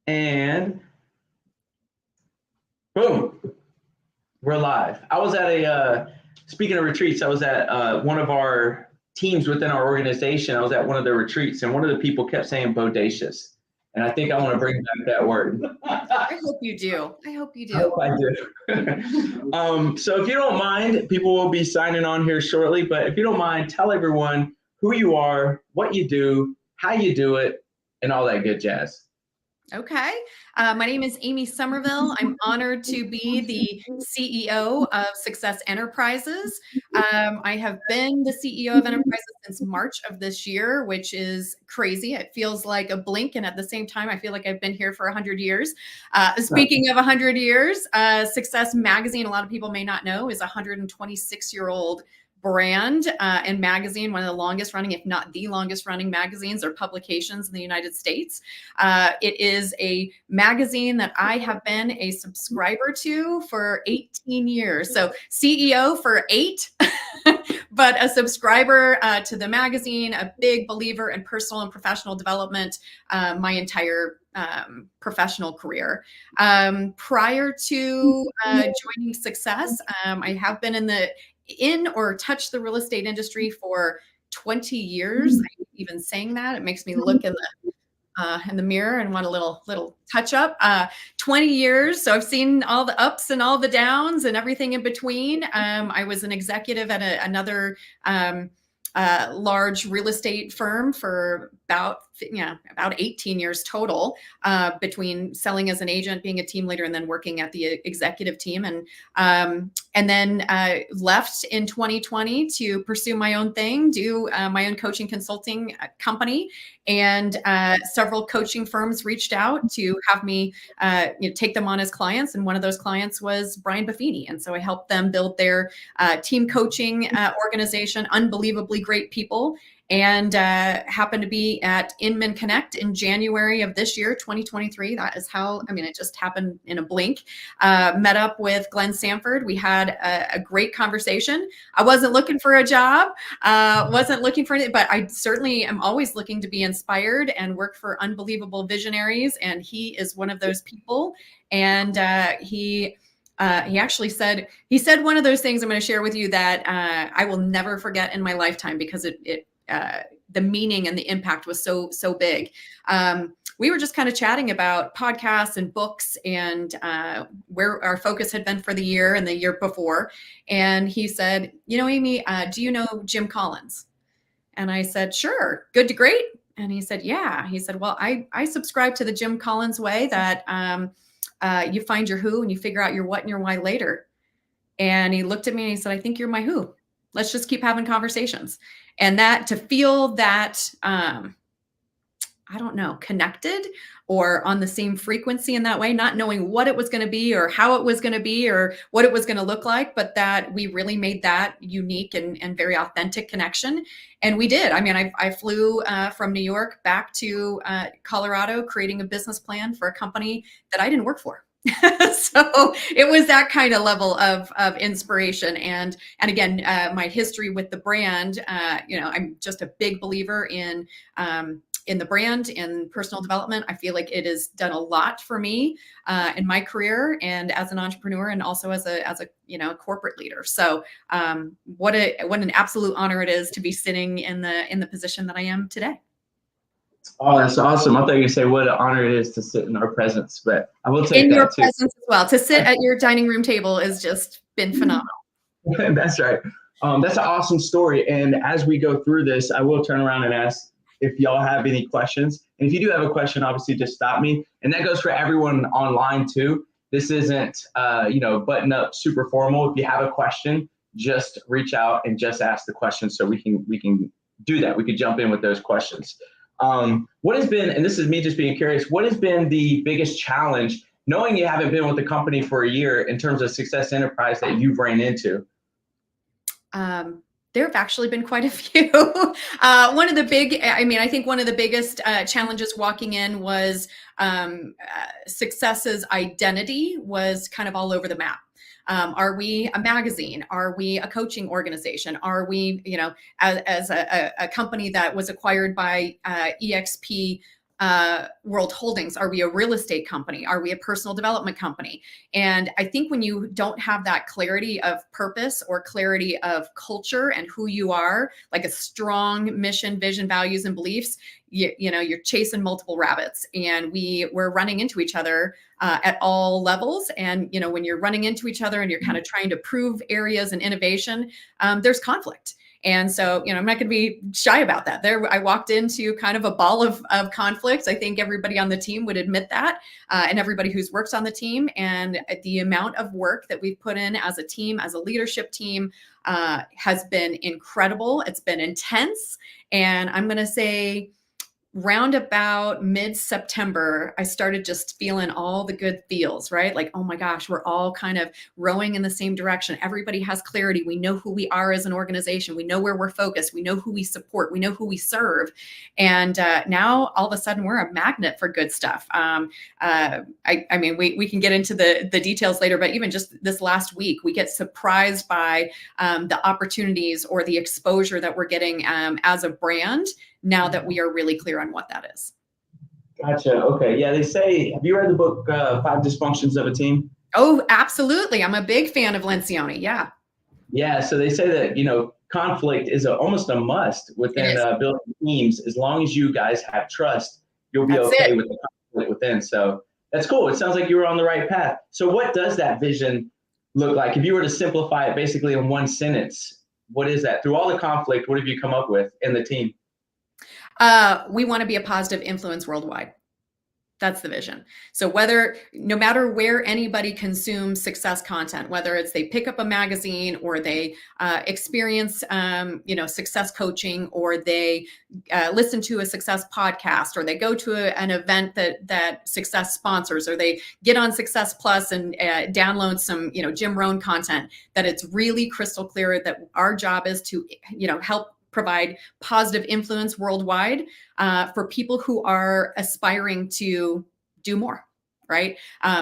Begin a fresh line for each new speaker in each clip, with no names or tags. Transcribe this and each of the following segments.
And boom, we're live. I was at speaking of retreats, I was at one of our teams within our organization. I was at one of their retreats, and one of the people kept saying bodacious. And I think I want to bring back that word.
I hope you do. I hope you do.
I hope I do. So if you don't mind, people will be signing on here shortly, but if you don't mind, tell everyone who you are, what you do, how you do it, and all that good jazz.
Okay. My name is Amy Somerville. I'm honored to be the CEO of Success Enterprises. I have been the CEO of Enterprises since March of this year, which is crazy. It feels like a blink. And at the same time, I feel like I've been here for 100 years. Speaking of 100 years, Success Magazine, a lot of people may not know, is a 126-year-old brand and magazine, one of the longest running, if not the longest running magazines or publications in the United States. It is a magazine that I have been a subscriber to for 18 years. So CEO for 8, but a subscriber to the magazine, a big believer in personal and professional development my entire professional career. Prior to joining Success, I have been in or touched the real estate industry for 20 years. Even saying that, it makes me look in the mirror and want a little touch up. 20 years. So I've seen all the ups and all the downs and everything in between. I was an executive at another large real estate firm for about 18 years total, between selling as an agent, being a team leader, and then working at the executive team. And then left in 2020 to pursue my own thing, do my own coaching consulting company. And several coaching firms reached out to have me take them on as clients. And one of those clients was Brian Buffini. And so I helped them build their team coaching organization, unbelievably great people. And happened to be at Inman Connect in January of this year, 2023. That is how, it just happened in a blink. Met up with Glenn Sanford. We had a great conversation. I wasn't looking for a job, wasn't looking for anything, but I certainly am always looking to be inspired and work for unbelievable visionaries. And he is one of those people. And he actually said one of those things I'm going to share with you that I will never forget in my lifetime, because the meaning and the impact was so big. We were just kind of chatting about podcasts and books and where our focus had been for the year and the year before. And he said, Amy, do you know Jim Collins? And I said, sure, good to great. And he said, yeah. He said, well, I subscribe to the Jim Collins way that you find your who and you figure out your what and your why later. And he looked at me and he said, I think you're my who. Let's just keep having conversations. And that, to feel that, connected or on the same frequency in that way, not knowing what it was going to be or how it was going to be or what it was going to look like, but that we really made that unique and very authentic connection. And we did. I flew from New York back to Colorado, creating a business plan for a company that I didn't work for. So it was that kind of level of inspiration. And again, my history with the brand, I'm just a big believer in the brand and personal development. I feel like it has done a lot for me in my career and as an entrepreneur, and also as a corporate leader. So what an absolute honor it is to be sitting in the position that I am today.
Oh, that's awesome. I thought you were going to say what an honor it is to sit in our presence, but I will take that too.
In your presence as well. To sit at your dining room table has just been phenomenal.
That's right. That's an awesome story. And as we go through this, I will turn around and ask if y'all have any questions. And if you do have a question, obviously just stop me. And that goes for everyone online too. This isn't, button up super formal. If you have a question, just reach out and just ask the question so we can do that. We could jump in with those questions. What has been, and this is me just being curious, what has been the biggest challenge, knowing you haven't been with the company for a year, in terms of Success Enterprise that you've ran into?
There have actually been quite a few. I think one of the biggest challenges walking in was Success's identity was kind of all over the map. Are we a magazine? Are we a coaching organization? Are we, as a company that was acquired by EXP World Holdings? Are we a real estate company? Are we a personal development company? And I think when you don't have that clarity of purpose or clarity of culture and who you are, like a strong mission, vision, values, and beliefs, you know, you're chasing multiple rabbits, and we're running into each other at all levels. And, you know, when you're running into each other and you're kind of trying to prove areas and innovation, there's conflict. And so, you know, I'm not going to be shy about that. There, I walked into kind of a ball of conflicts. I think everybody on the team would admit that, and everybody who's worked on the team. And the amount of work that we've put in as a team, as a leadership team, has been incredible. It's been intense. And I'm going to say, round about mid-September, I started just feeling all the good feels, right? Like, oh my gosh, we're all kind of rowing in the same direction. Everybody has clarity. We know who we are as an organization. We know where we're focused. We know who we support. We know who we serve. And now all of a sudden we're a magnet for good stuff. I mean, we can get into the details later, but even just this last week, we get surprised by the opportunities or the exposure that we're getting as a brand, now that we are really clear on what that is.
Gotcha. Okay. Yeah, they say, have you read the book, Five Dysfunctions of a Team?
Oh, absolutely. I'm a big fan of Lencioni. Yeah.
Yeah. So they say that, you know, conflict is almost a must within building teams. As long as you guys have trust, you'll be okay with the conflict within. So that's cool. It sounds like you were on the right path. So what does that vision look like? If you were to simplify it basically in one sentence, what is that? Through all the conflict, what have you come up with in the team?
We want to be a positive influence worldwide. That's the vision. So no matter where anybody consumes success content, whether it's they pick up a magazine or they experience, success coaching, or they listen to a success podcast, or they go to an event that success sponsors, or they get on Success Plus and download some, Jim Rohn content, that it's really crystal clear that our job is to, help provide positive influence worldwide for people who are aspiring to do more, right?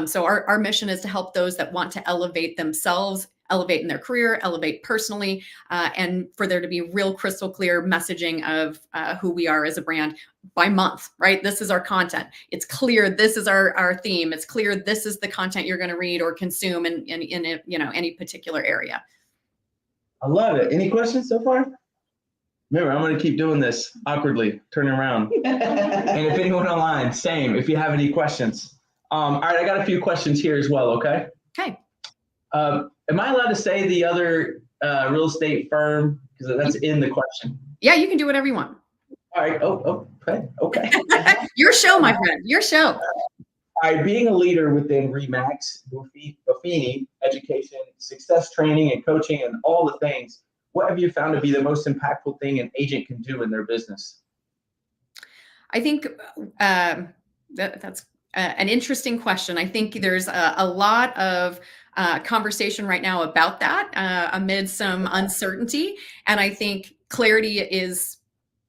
So our mission is to help those that want to elevate themselves, elevate in their career, elevate personally, and for there to be real crystal clear messaging of who we are as a brand by month, right? This is our content. It's clear this is our theme. It's clear this is the content you're going to read or consume in any particular area.
I love it. Any questions so far? Remember, I'm going to keep doing this awkwardly, turning around. And if anyone online, same, if you have any questions. All right, I got a few questions here as well, okay?
Okay.
Am I allowed to say the other real estate firm? Because that's in the question.
Yeah, you can do whatever you want.
All right. Okay.
Your show, my friend, your show.
All right, being a leader within RE/MAX, Buffini, education, success training, and coaching, and all the things, what have you found to be the most impactful thing an agent can do in their business?
I think that's an interesting question. I think there's a lot of conversation right now about that amid some uncertainty. And I think clarity is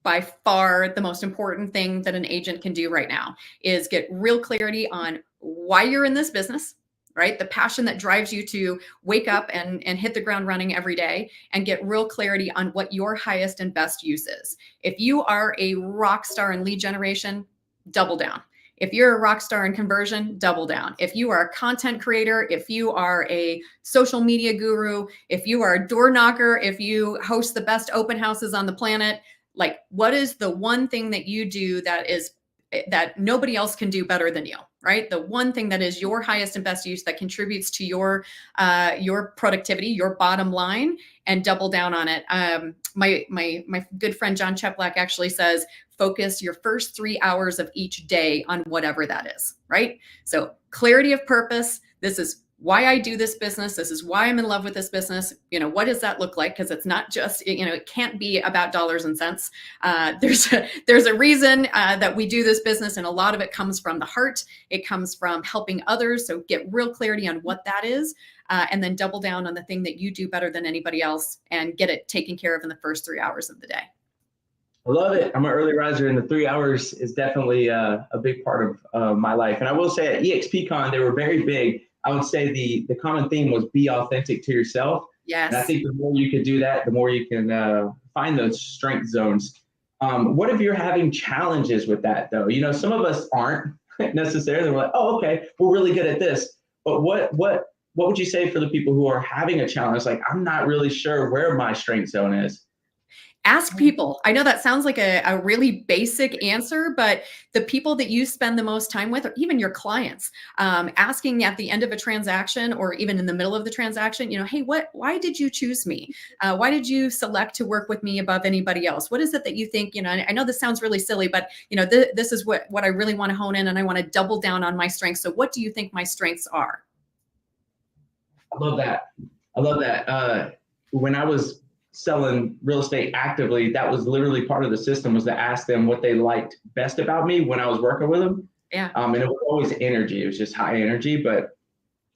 by far the most important thing that an agent can do right now, is get real clarity on why you're in this business, right? The passion that drives you to wake up and hit the ground running every day, and get real clarity on what your highest and best use is. If you are a rock star in lead generation, double down. If you're a rock star in conversion, double down. If you are a content creator, if you are a social media guru, if you are a door knocker, if you host the best open houses on the planet, like, what is the one thing that you do that nobody else can do better than you, right? The one thing that is your highest and best use, that contributes to your productivity, your bottom line, and double down on it. My good friend John Cheplack actually says, focus your first 3 hours of each day on whatever that is, right? So clarity of purpose. This is why I do this business. This is why I'm in love with this business. What does that look like? Because it's not just, it can't be about dollars and cents. There's a reason that we do this business, and a lot of it comes from the heart. It comes from helping others. So get real clarity on what that is, and then double down on the thing that you do better than anybody else, and get it taken care of in the first 3 hours of the day.
I love it. I'm an early riser, and the 3 hours is definitely a big part of my life. And I will say at EXPCon, they were very big. I would say the common theme was be authentic to yourself.
Yes.
And I think the more you can do that, the more you can find those strength zones. What if you're having challenges with that though? You know, some of us aren't necessarily. We're like, oh, okay, we're really good at this. But what would you say for the people who are having a challenge? Like, I'm not really sure where my strength zone is.
Ask people. I know that sounds like a really basic answer, but the people that you spend the most time with, or even your clients, asking at the end of a transaction or even in the middle of the transaction, you know, hey, why did you choose me? Why did you select to work with me above anybody else? What is it that you think, you know, I know this sounds really silly, but you know, this is what I really want to hone in, and I want to double down on my strengths. So what do you think my strengths are?
I love that. I love that. When I was selling real estate actively, that was literally part of the system, was to ask them what they liked best about me when I was working with them.
Yeah.
And it was always energy. It was just high energy,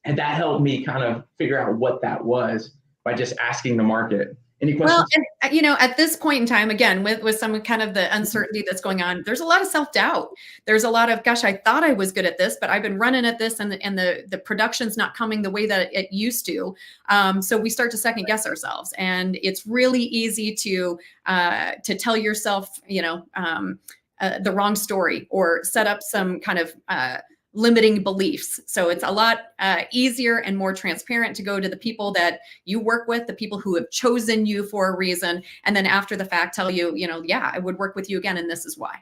and that helped me kind of figure out what that was by just asking the market. Any questions?
Well, and you know, at this point in time, again, with some kind of the uncertainty that's going on, there's a lot of self-doubt. There's a lot of, gosh, I thought I was good at this, but I've been running at this, and the production's not coming the way that it used to. So we start to second guess ourselves, and it's really easy to tell yourself, you know, the wrong story, or set up some kind of limiting beliefs. So it's a lot easier and more transparent to go to the people that you work with, the people who have chosen you for a reason, and then after the fact tell you, you know, yeah, I would work with you again, and this is why.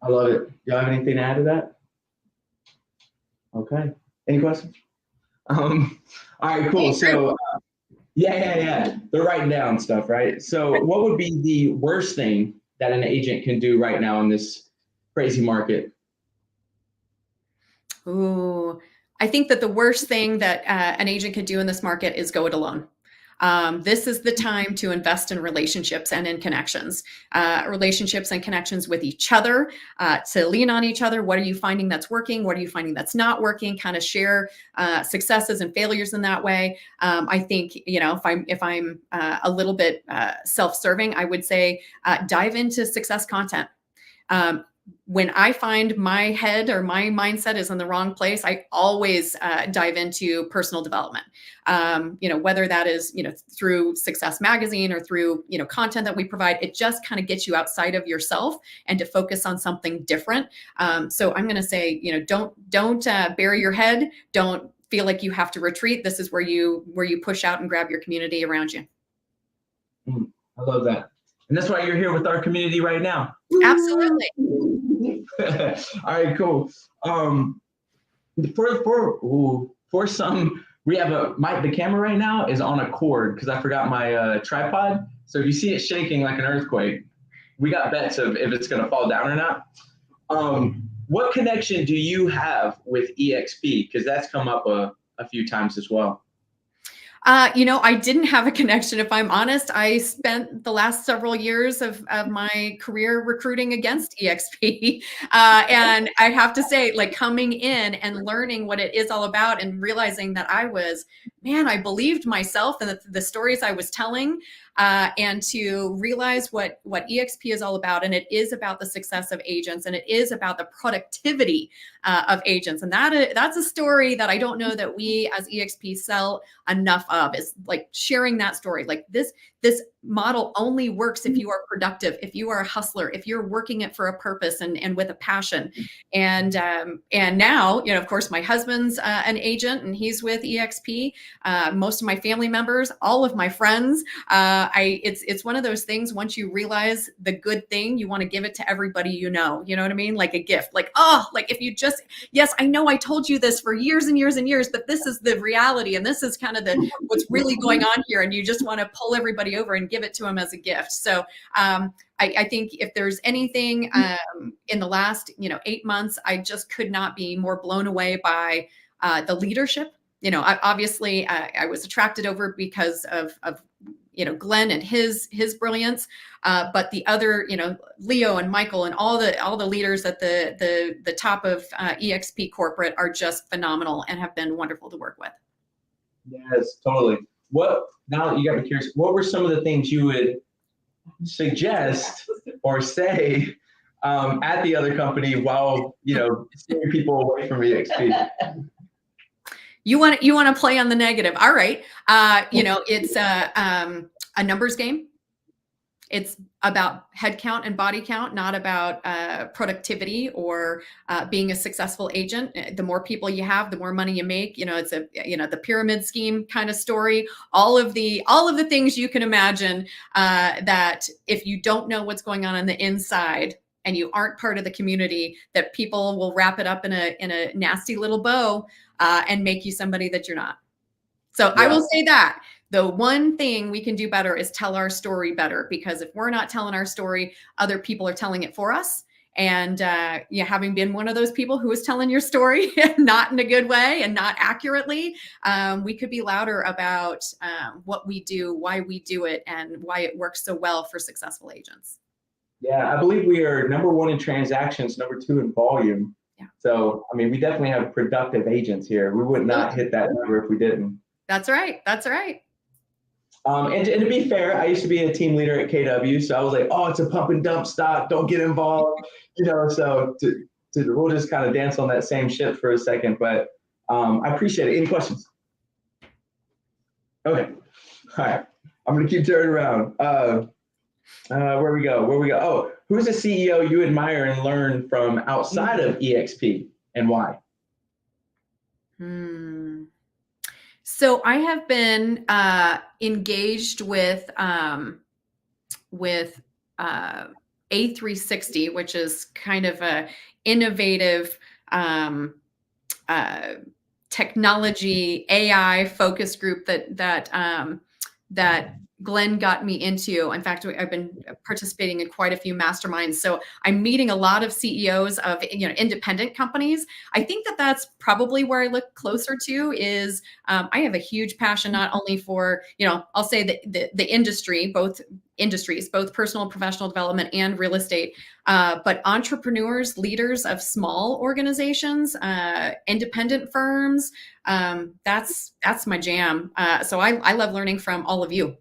I love it. Do you have anything to add to that? Okay. Any questions? All right, cool. So yeah. They're writing down stuff, right? So what would be the worst thing that an agent can do right now in this crazy market?
Ooh, I think that the worst thing that an agent could do in this market is go it alone. This is the time to invest in relationships and in connections, relationships and connections with each other, to lean on each other. What are you finding that's working? What are you finding that's not working? Kind of share successes and failures in that way. I think, you know, if I'm a little bit self-serving, I would say dive into success content. When I find my head or my mindset is in the wrong place, I always dive into personal development. You know, whether that is, you know, through Success Magazine or through, you know, content that we provide, it just kind of gets you outside of yourself and to focus on something different. So I'm going to say, you know, don't bury your head. Don't feel like you have to retreat. This is where you push out and grab your community around you.
I love that. And that's why you're here with our community right now.
Absolutely.
All right, cool. For some, we have the camera right now is on a cord because I forgot my tripod. So if you see it shaking like an earthquake, we got bets of if it's going to fall down or not. What connection do you have with EXP? Because that's come up a few times as well.
You know, I didn't have a connection, if I'm honest. I spent the last several years of my career recruiting against EXP. And I have to say, like, coming in and learning what it is all about and realizing that I believed myself and the stories I was telling, and to realize what EXP is all about. And it is about the success of agents, and it is about the productivity of agents. And that's a story that I don't know that we as EXP sell enough of, is like sharing that story. Like this model only works if you are productive, if you are a hustler, if you're working it for a purpose and with a passion. And now, you know, of course, my husband's an agent and he's with EXP. Most of my family members, all of my friends, it's one of those things. Once you realize the good thing, you want to give it to everybody, you know what I mean? Like a gift, like, oh, like if you just, yes, I know I told you this for years and years and years, but this is the reality. And this is kind of what's really going on here. And you just want to pull everybody over and give it to them as a gift. So I think if there's anything in the last, 8 months, I just could not be more blown away by the leadership. Obviously I was attracted over because of Glenn and his brilliance, but the other, Leo and Michael and all the leaders at the top of EXP corporate are just phenomenal and have been wonderful to work with.
Yes, totally. Now you got me curious, what were some of the things you would suggest or say at the other company while, steering people away from EXP?
You want to play on the negative. All right. It's a numbers game. It's about head count and body count, not about productivity or being a successful agent. The more people you have, the more money you make. It's the pyramid scheme kind of story. All of the things you can imagine, that if you don't know what's going on the inside and you aren't part of the community, that people will wrap it up in a nasty little bow and make you somebody that you're not. So I will say that the one thing we can do better is tell our story better, because if we're not telling our story, other people are telling it for us. And having been one of those people who is telling your story not in a good way and not accurately, we could be louder about what we do, why we do it, and why it works so well for successful agents.
Yeah, I believe we are number 1 in transactions, number 2 in volume.
Yeah.
So, I mean, we definitely have productive agents here. We would not hit that number if we didn't.
That's right. That's right.
And to be fair, I used to be a team leader at KW, so I was like, oh, it's a pump and dump stock. Don't get involved. So we'll just kind of dance on that same ship for a second. But I appreciate it. Any questions? Okay. All right. I'm going to keep turning around. Where we go? Oh, who's a CEO you admire and learn from outside of EXP, and why?
So I have been engaged with A360, which is kind of a innovative technology AI focus group that Glenn got me into. In fact, I've been participating in quite a few masterminds. So I'm meeting a lot of CEOs of independent companies. I think that's probably where I look closer to is I have a huge passion not only for, I'll say the industry, both industries, both personal and professional development and real estate, but entrepreneurs, leaders of small organizations, independent firms. That's my jam. So I love learning from all of you.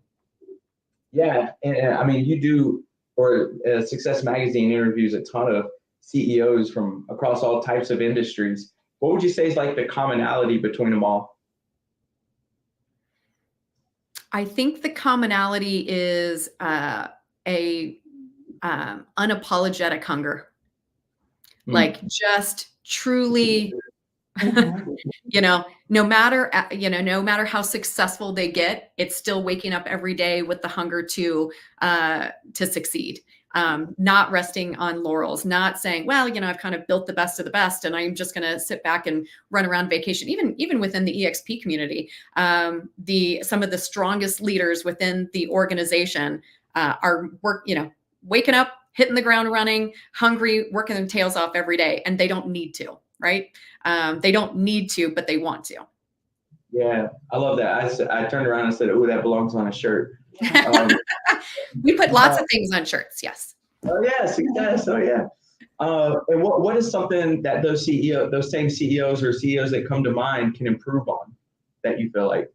Yeah, and I mean, you do, or Success Magazine interviews a ton of CEOs from across all types of industries. What would you say is like the commonality between them all?
I think the commonality is a unapologetic hunger, like just truly. No matter how successful they get, it's still waking up every day with the hunger to succeed. Not resting on laurels, not saying, well, I've kind of built the best of the best and I'm just going to sit back and run around vacation. Even within the EXP community, some of the strongest leaders within the organization are waking up, hitting the ground running, hungry, working their tails off every day, and they don't need to. Right? They don't need to, but they want to.
Yeah, I love that. I turned around and said, "Oh, that belongs on a shirt."
We put lots of things on shirts. Yes.
Oh yeah, success. Oh yeah. And what is something that those same CEOs or CEOs that come to mind can improve on that you feel like?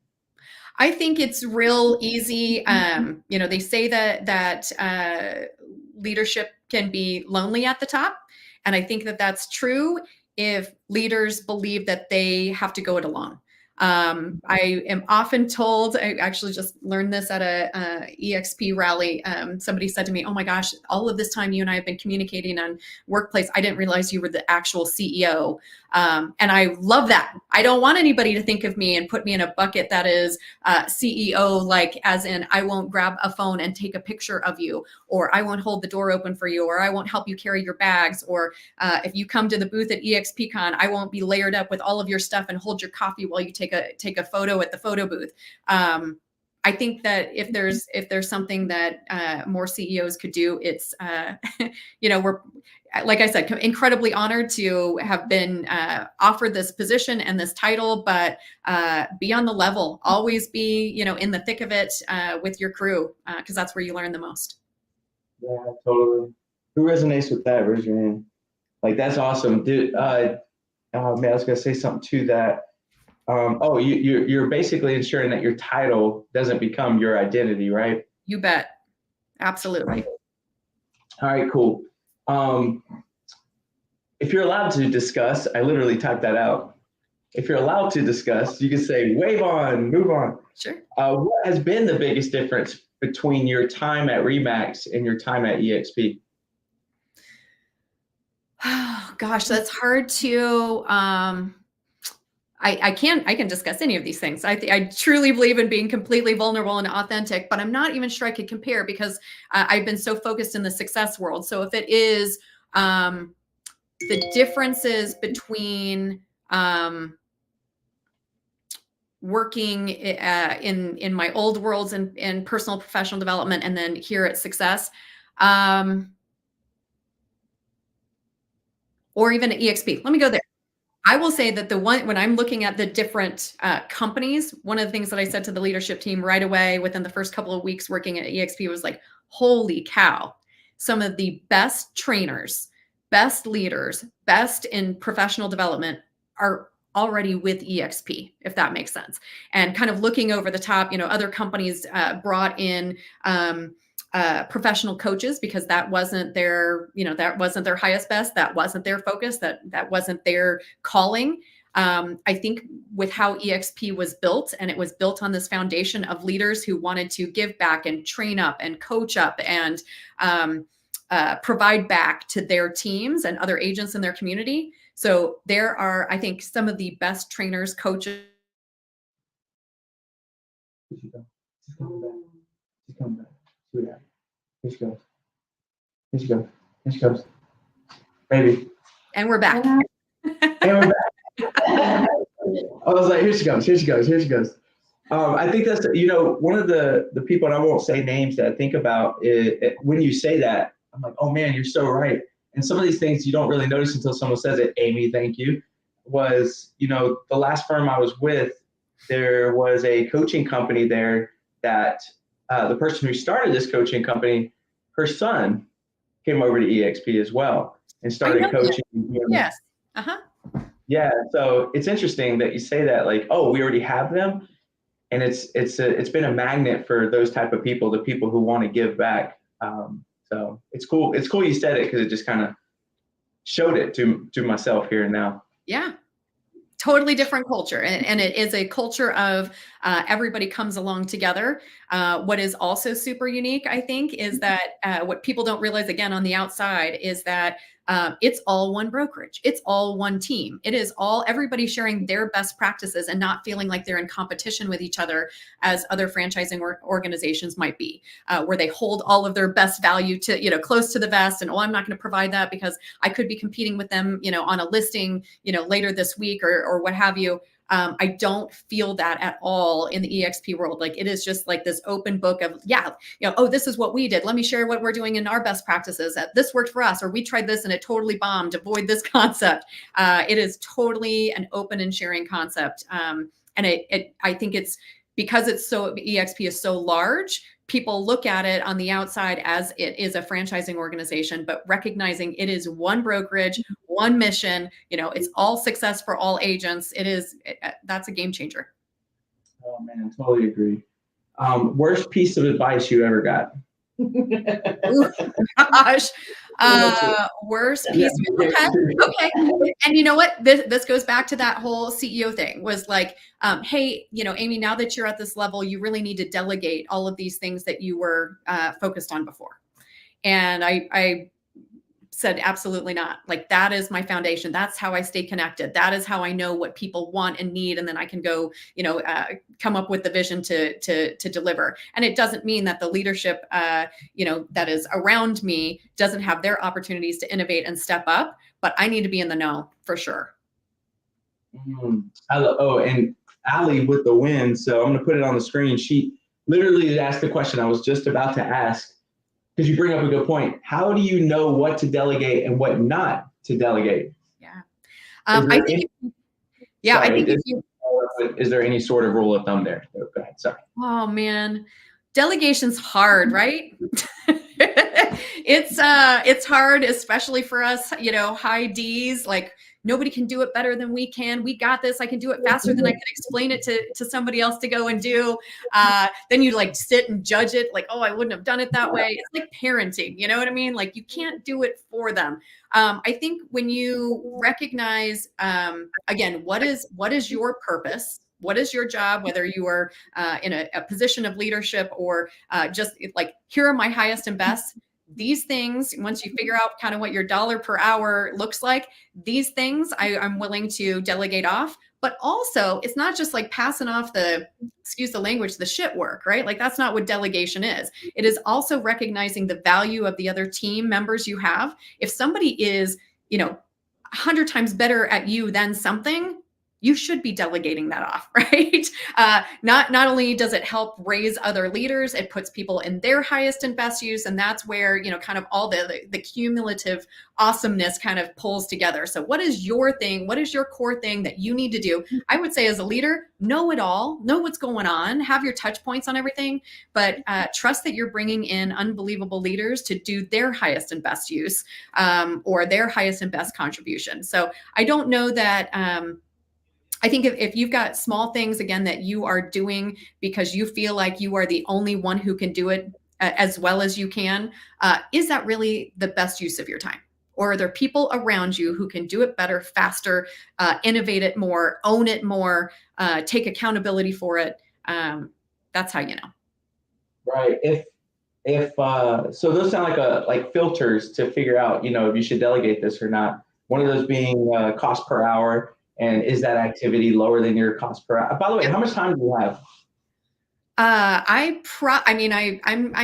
I think it's real easy. They say that leadership can be lonely at the top, and I think that that's true if leaders believe that they have to go it alone. I am often told, I actually just learned this at a EXP rally. Somebody said to me, oh my gosh, all of this time you and I have been communicating on workplace. I didn't realize you were the actual CEO. And I love that. I don't want anybody to think of me and put me in a bucket that is CEO, like as in I won't grab a phone and take a picture of you, or I won't hold the door open for you, or I won't help you carry your bags, or if you come to the booth at EXPCon, I won't be layered up with all of your stuff and hold your coffee while you take a photo at the photo booth. I think that if there's something that more CEOs could do, it's we're, like I said, incredibly honored to have been offered this position and this title, but be on the level, always be in the thick of it with your crew, because that's where you learn the most.
Yeah, totally. Who resonates with that? Raise your hand. Like that's awesome, dude. Oh man, I was gonna say something to that. You're basically ensuring that your title doesn't become your identity, right?
You bet. Absolutely.
All right, cool. If you're allowed to discuss, I literally typed that out. if you're allowed to discuss, you can say wave on, move on.
Sure.
What has been the biggest difference between your time at Remax and your time at EXP?
Oh, gosh, that's hard to, I can discuss any of these things. I truly believe in being completely vulnerable and authentic, but I'm not even sure I could compare because I've been so focused in the success world. So if it is the differences between working in my old worlds and in personal professional development, and then here at Success, or even at EXP. Let me go there. I will say that when I'm looking at the different companies, one of the things that I said to the leadership team right away within the first couple of weeks working at EXP was like, holy cow, some of the best trainers, best leaders, best in professional development are already with EXP, if that makes sense. And kind of looking over the top, other companies brought in professional coaches because that wasn't their, that wasn't their highest best. That wasn't their focus. That wasn't their calling. I think with how EXP was built, and it was built on this foundation of leaders who wanted to give back and train up and coach up and provide back to their teams and other agents in their community. So there are, I think, some of the best trainers, coaches.
She's coming back. She's coming back. Sweetheart. Here she goes. Here she goes. Here she goes. Baby.
And we're back.
And we're back. I was like, here she goes. Here she goes. Here she goes. I think that's, one of the people, and I won't say names, that I think about when you say that, I'm like, oh man, you're so right. And some of these things you don't really notice until someone says it. Amy, thank you. Was, the last firm I was with, there was a coaching company there that the person who started this coaching company, her son came over to EXP as well and started coaching.
Yes. Uh-huh.
Yeah. So it's interesting that you say that, like, oh, we already have them. And it's been a magnet for those type of people, the people who want to give back. So it's cool. It's cool you said it because it just kind of showed it to myself here and now.
Yeah. Totally different culture. And it is a culture of everybody comes along together. What is also super unique, I think, is that what people don't realize, again, on the outside, is that it's all one brokerage. It's all one team. It is all everybody sharing their best practices and not feeling like they're in competition with each other as other franchising organizations might be, where they hold all of their best value to, close to the vest. And, I'm not going to provide that because I could be competing with them, on a listing, later this week or what have you. I don't feel that at all in the EXP world. Like, it is just like this open book of, this is what we did. Let me share what we're doing in our best practices. This worked for us, or we tried this and it totally bombed. Avoid this concept. It is totally an open and sharing concept. And I think it's because EXP is so large, people look at it on the outside as it is a franchising organization, but recognizing it is one brokerage, one mission, it's all success for all agents. That's a game changer.
Oh man, totally agree. Worst piece of advice you ever got?
Gosh. Worst piece. Okay. And you know what? This goes back to that whole CEO thing, was like, hey, Amy, now that you're at this level, you really need to delegate all of these things that you were focused on before. And I said, absolutely not. Like, that is my foundation. That's how I stay connected. That is how I know what people want and need. And then I can go, come up with the vision to deliver. And it doesn't mean that the leadership, that is around me doesn't have their opportunities to innovate and step up, but I need to be in the know for sure.
And Allie with the win. So I'm going to put it on the screen. She literally asked the question I was just about to ask. Because you bring up a good point. How do you know what to delegate and what not to delegate?
Yeah. I think
is there any sort of rule of thumb there? Oh, go ahead. Sorry.
Oh man, delegation's hard, right? It's hard, especially for us, high D's, like nobody can do it better than we can. We got this. I can do it faster than I can explain it to somebody else to go and do. Then you like sit and judge it like, oh, I wouldn't have done it that way. It's like parenting, you know what I mean? Like you can't do it for them. I think when you recognize, again, what is your purpose? What is your job, whether you are in a position of leadership or just like, here are my highest and best. These things, once you figure out kind of what your dollar per hour looks like, these things I'm willing to delegate off. But also, it's not just like passing off the, excuse the language, the shit work, right? Like that's not what delegation is. It is also recognizing the value of the other team members you have. If somebody is, 100 times better at you than something, you should be delegating that off, right? Not only does it help raise other leaders, it puts people in their highest and best use. And that's where, kind of all the cumulative awesomeness kind of pulls together. So what is your thing? What is your core thing that you need to do? I would say as a leader, know it all, know what's going on, have your touch points on everything, but trust that you're bringing in unbelievable leaders to do their highest and best use or their highest and best contribution. So I don't know that, I think if you've got small things, again, that you are doing because you feel like you are the only one who can do it as well as you can, is that really the best use of your time? Or are there people around you who can do it better, faster, innovate it more, own it more, take accountability for it? That's how you know.
Right. If so those sound like filters to figure out, if you should delegate this or not. One of those being cost per hour. And is that activity lower than your cost per hour? By the way, how much time do you have?
I'm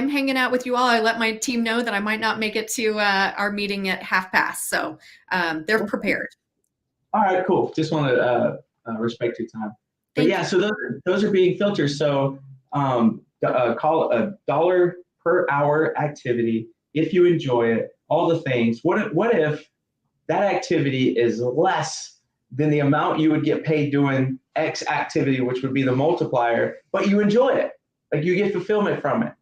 hanging out with you all. I let my team know that I might not make it to our meeting at 1:30. So they're prepared.
All right, cool. Just want to respect your time. But yeah, so those are being filtered. So call it a dollar per hour activity if you enjoy it, all the things. What if that activity is less than the amount you would get paid doing X activity, which would be the multiplier, but you enjoy it. Like you get fulfillment from it.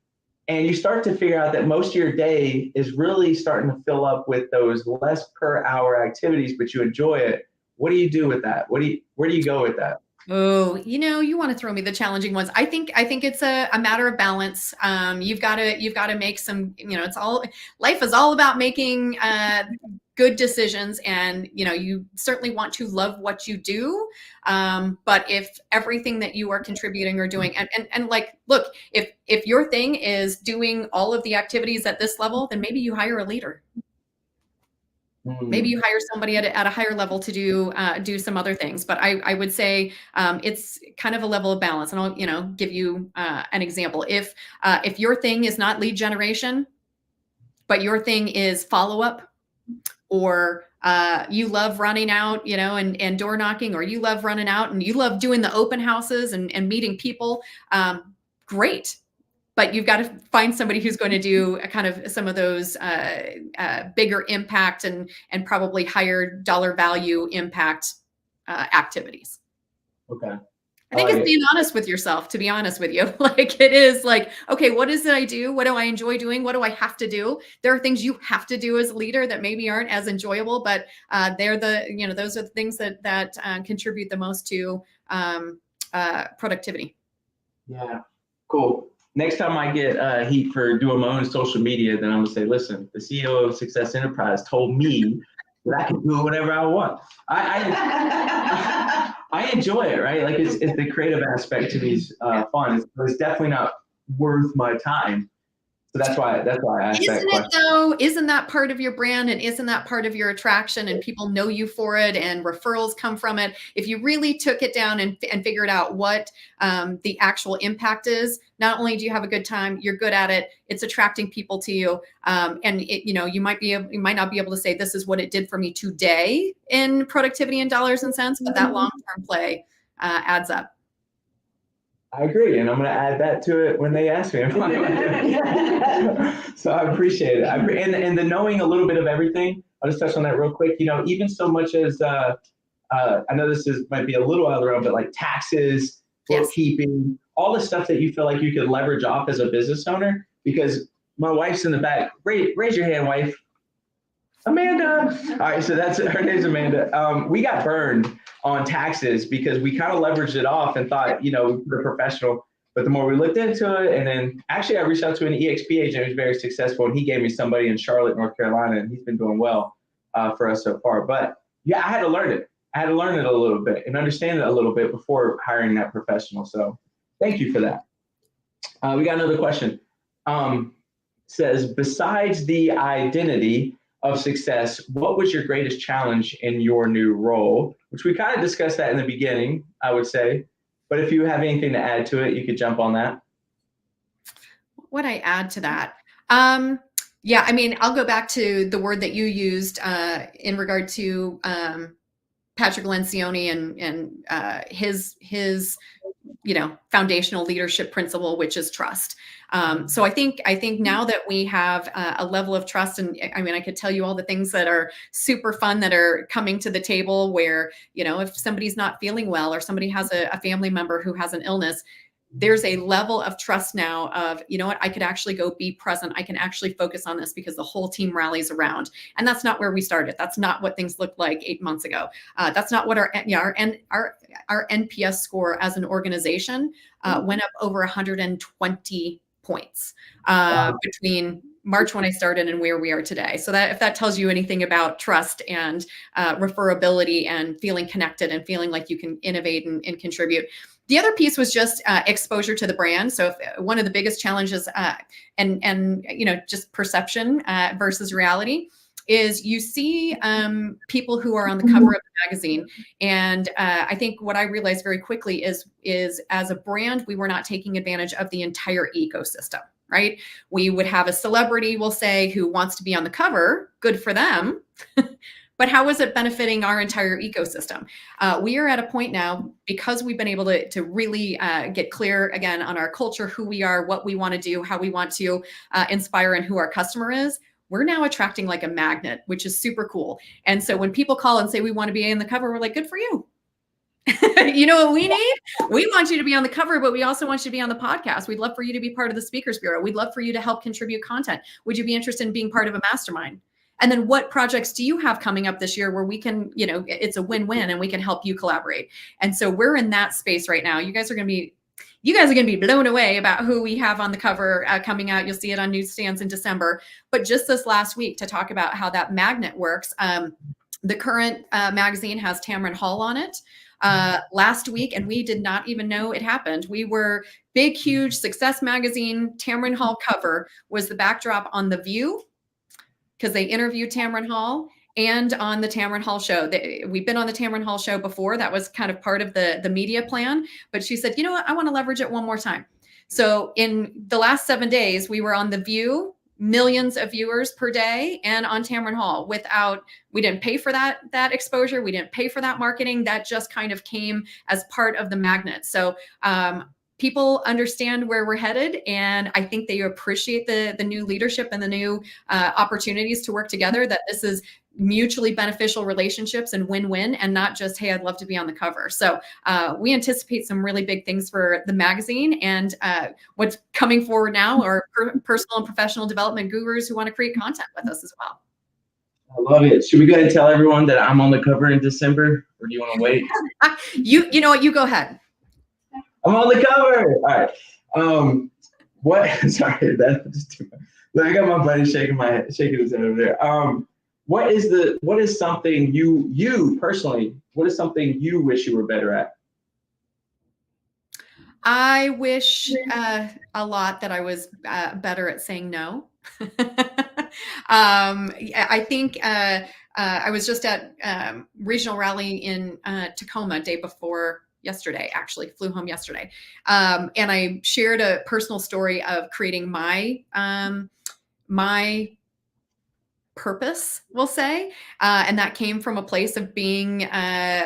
And you start to figure out that most of your day is really starting to fill up with those less per hour activities, but you enjoy it. What do you do with that? Where do you go with that?
Oh, you want to throw me the challenging ones. I think it's a matter of balance. You've got to make some, life is all about making good decisions, and you certainly want to love what you do. But if everything that you are contributing or doing, and like, look, if your thing is doing all of the activities at this level, then maybe you hire a leader. Maybe you hire somebody at a higher level to do some other things. But I would say it's kind of a level of balance. And I'll give you an example. If your thing is not lead generation, but your thing is follow up, or you love running out, and door knocking, or you love running out and you love doing the open houses and meeting people, great. But you've got to find somebody who's going to do a kind of some of those bigger impact and probably higher dollar value impact activities.
Okay.
I think it's being honest with yourself, to be honest with you. Like it is like, okay, what is it I do? What do I enjoy doing? What do I have to do? There are things you have to do as a leader that maybe aren't as enjoyable, but they're those are the things that contribute the most to productivity.
Yeah, cool. Next time I get heat for doing my own social media, then I'm gonna say, listen, the CEO of Success Enterprise told me that I can do whatever I want. I enjoy it, right? Like it's the creative aspect to me is fun. It's definitely not worth my time. So that's why I asked that question.
Isn't it though? Isn't that part of your brand, and isn't that part of your attraction, and people know you for it, and referrals come from it? If you really took it down and figured out what the actual impact is, not only do you have a good time, you're good at it, it's attracting people to you, and you might not be able to say this is what it did for me today in productivity and dollars and cents, but that long-term play adds up.
I agree, and I'm going to add that to it when they ask me. So I appreciate it. And the knowing a little bit of everything. I'll just touch on that real quick. Even so much as I know might be a little out of the realm, but like taxes, bookkeeping, all the stuff that you feel like you could leverage off as a business owner, because My wife's in the back. Raise your hand, wife. Amanda. All right, so that's her name's Amanda. We got burned on taxes because we kind of leveraged it off and thought, we're professional. But the more we looked into it, and then actually I reached out to an EXP agent who's very successful, and he gave me somebody in Charlotte, North Carolina, and he's been doing well for us so far. But yeah, I had to learn it. I had to learn it a little bit and understand it a little bit before hiring that professional. So thank you for that. We got another question. Says, besides the identity of success, what was your greatest challenge in your new role? Which we kind of discussed that in the beginning, I would say. But if you have anything to add to it, you could jump on that.
What would I add to that? Yeah, I mean, I'll go back to the word that you used in regard to Patrick Lencioni and his foundational leadership principle, which is trust. So I think now that we have a level of trust, and I mean, I could tell you all the things that are super fun that are coming to the table where, if somebody's not feeling well or somebody has a family member who has an illness, there's a level of trust now of, I could actually go be present. I can actually focus on this because the whole team rallies around. And that's not where we started. That's not what things looked like 8 months ago. That's not what our NPS score as an organization went up over 120 points between March when I started and where we are today. So that if that tells you anything about trust and referability and feeling connected and feeling like you can innovate and contribute. The other piece was just exposure to the brand. So one of the biggest challenges and just perception versus reality is you see people who are on the cover of the magazine. And I think what I realized very quickly is as a brand, we were not taking advantage of the entire ecosystem, right? We would have a celebrity, we'll say, who wants to be on the cover, good for them. But how is it benefiting our entire ecosystem? We are at a point now, because we've been able to really get clear again on our culture, who we are, what we want to do, how we want to inspire, and who our customer is. We're now attracting like a magnet, which is super cool. And so when people call and say we want to be in the cover, we're like, good for you. You know what we need? We want you to be on the cover, but we also want you to be on the podcast. We'd love for you to be part of the Speakers Bureau. We'd love for you to help contribute content. Would you be interested in being part of a mastermind? And then what projects do you have coming up this year where we can, it's a win-win and we can help you collaborate. And so we're in that space right now. You guys are going to be blown away about who we have on the cover coming out. You'll see it on newsstands in December. But just this last week to talk about how that magnet works. The current magazine has Tamron Hall on it. Last week, and we did not even know it happened. We were big, huge Success Magazine. Tamron Hall cover was the backdrop on The View, because they interviewed Tamron Hall, and on the Tamron Hall show. We've been on the Tamron Hall show before. That was kind of part of the media plan. But she said, you know what? I want to leverage it one more time. So in the last 7 days, we were on The View, millions of viewers per day, and on Tamron Hall we didn't pay for that exposure. We didn't pay for that marketing. That just kind of came as part of the magnet. So people understand where we're headed, and I think they appreciate the new leadership and the new opportunities to work together, that this is mutually beneficial relationships and win-win, and not just, hey, I'd love to be on the cover. So we anticipate some really big things for the magazine, and what's coming forward now are personal and professional development gurus who want to create content with us as well.
I love it. Should we go ahead and tell everyone that I'm on the cover in December, or do you want to wait?
You know what? You go ahead.
I'm on the cover. All right. Sorry, that's just too much. Look, I got my buddy shaking his head over there. What is something you personally, what is something you wish you were better at?
I wish a lot that I was better at saying no. I think I was just at regional rally in Tacoma day before yesterday, actually flew home yesterday. And I shared a personal story of creating my purpose, we'll say. And that came from a place of being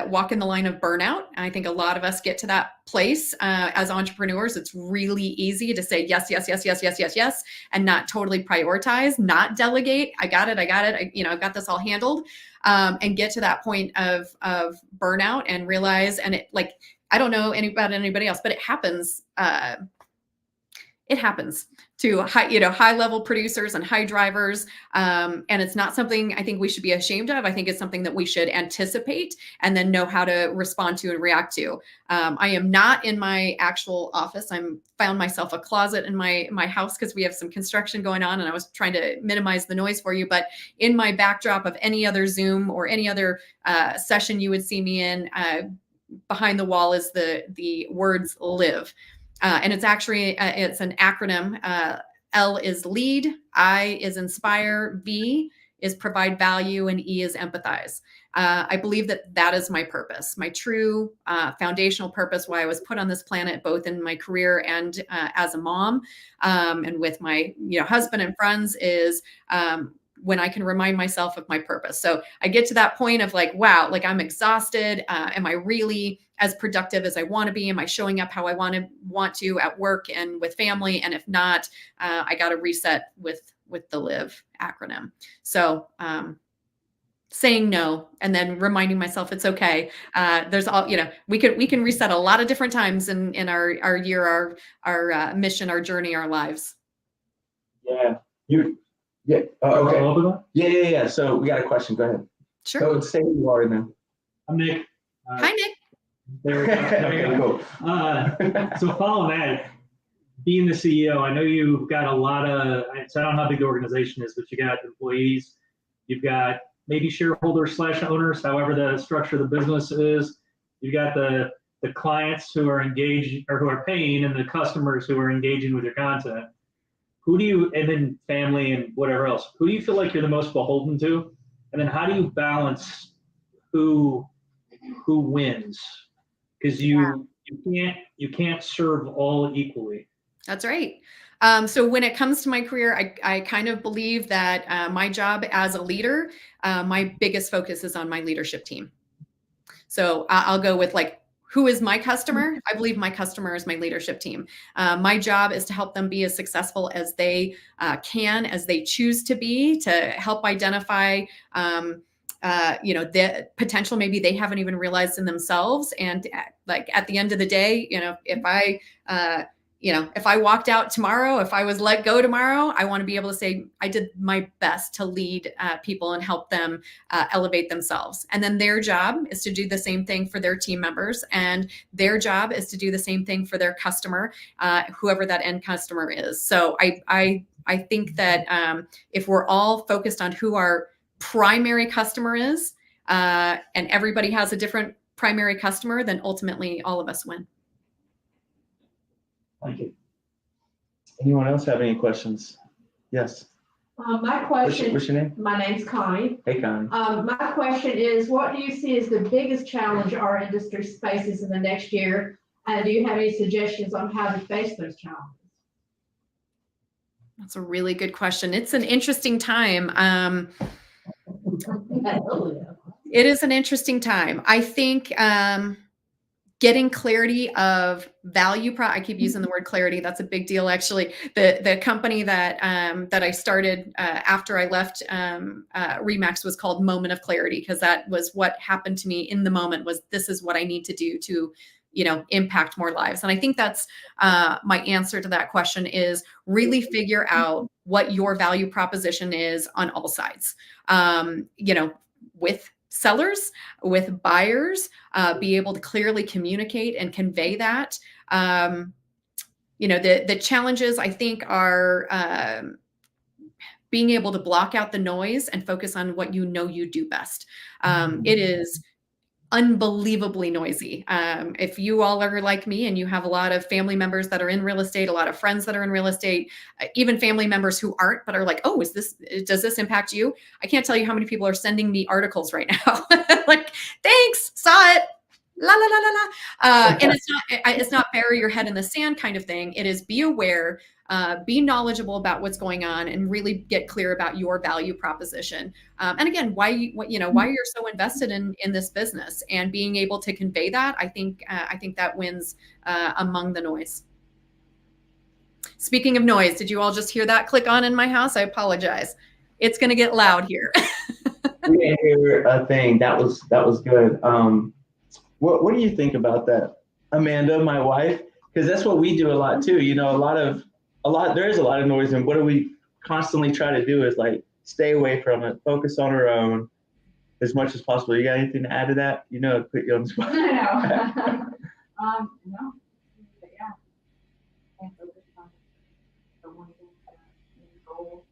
walking the line of burnout. And I think a lot of us get to that place as entrepreneurs. It's really easy to say yes, yes, yes, yes, yes, yes, yes, and not totally prioritize, not delegate. I got it. I've got this all handled. And get to that point of burnout and realize, and it, like, I don't know about anybody else, but it happens. It happens to high level producers and high drivers. And it's not something I think we should be ashamed of. I think it's something that we should anticipate and then know how to respond to and react to. I am not in my actual office. I'm found myself a closet in my house because we have some construction going on and I was trying to minimize the noise for you. But in my backdrop of any other Zoom or any other session you would see me in, behind the wall is the words live. And it's actually, it's an acronym. L is lead, I is inspire, V is provide value, and E is empathize. I believe that is my purpose, my true foundational purpose, why I was put on this planet, both in my career and as a mom, and with my husband and friends, is when I can remind myself of my purpose. So I get to that point of like, wow, like I'm exhausted. Am I really as productive as I want to be? Am I showing up how I want to at work and with family? And if not, I got to reset with the LIVE acronym. So saying no and then reminding myself it's okay. There's all, we can reset a lot of different times in our year, our mission, our journey, our lives.
Yeah. Yeah. Okay. Yeah. So we got a question. Go ahead.
Sure.
So say who you are then.
I'm Nick.
Hi, Nick.
There we go.
Okay, cool.
So following that, being the CEO, I know you've got a lot of, so I don't know how big the organization is, but you got employees, you've got maybe shareholders / owners, however the structure of the business is. You've got the clients who are engaged or who are paying and the customers who are engaging with your content. Who do you, and then family and whatever else, who do you feel like you're the most beholden to? And then how do you balance who wins? Because you can't serve all equally.
That's right. So when it comes to my career, I kind of believe that my job as a leader, my biggest focus is on my leadership team. So I'll go with like, who is my customer? I believe my customer is my leadership team. My job is to help them be as successful as they can, as they choose to be, to help identify the potential maybe they haven't even realized in themselves. And like at the end of the day, if I walked out tomorrow, if I was let go tomorrow, I want to be able to say I did my best to lead people and help them elevate themselves. And then their job is to do the same thing for their team members. And their job is to do the same thing for their customer, whoever that end customer is. So I think that if we're all focused on who our primary customer is, and everybody has a different primary customer, then ultimately all of us win.
Thank you. Anyone else have any questions? Yes.
My question.
What's your name?
My name's Connie.
Hey, Connie.
My question is, what do you see as the biggest challenge our industry faces in the next year? Do you have any suggestions on how to face those challenges?
That's a really good question. It's an interesting time. It is an interesting time. I think getting clarity of value. I keep using the word clarity. That's a big deal, actually. The company that I started after I left Remax was called Moment of Clarity, because that was what happened to me in the moment. Was this is what I need to do to impact more lives. And I think that's my answer to that question is really figure out what your value proposition is on all sides. With sellers, with buyers, be able to clearly communicate and convey that. The challenges I think are being able to block out the noise and focus on what you do best. It is unbelievably noisy. If you all are like me and you have a lot of family members that are in real estate, a lot of friends that are in real estate, even family members who aren't, but are like, oh, does this impact you? I can't tell you how many people are sending me articles right now. Like, thanks, saw it. La, la, la, la, la. And it's not bury your head in the sand kind of thing. It is be aware, be knowledgeable about what's going on, and really get clear about your value proposition. And again, why you're so invested in this business, and being able to convey that. I think that wins among the noise. Speaking of noise, did you all just hear that click on in my house? I apologize. It's going to get loud here.
We didn't hear a thing. That was good. What do you think about that, Amanda, my wife? Because that's what we do a lot too. A lot of there is a lot of noise, and what do we constantly try to do is like stay away from it, focus on our own as much as possible. You got anything to add to that? Put you on the spot.
No. No. But yeah. Can't focus on the one thing, goal.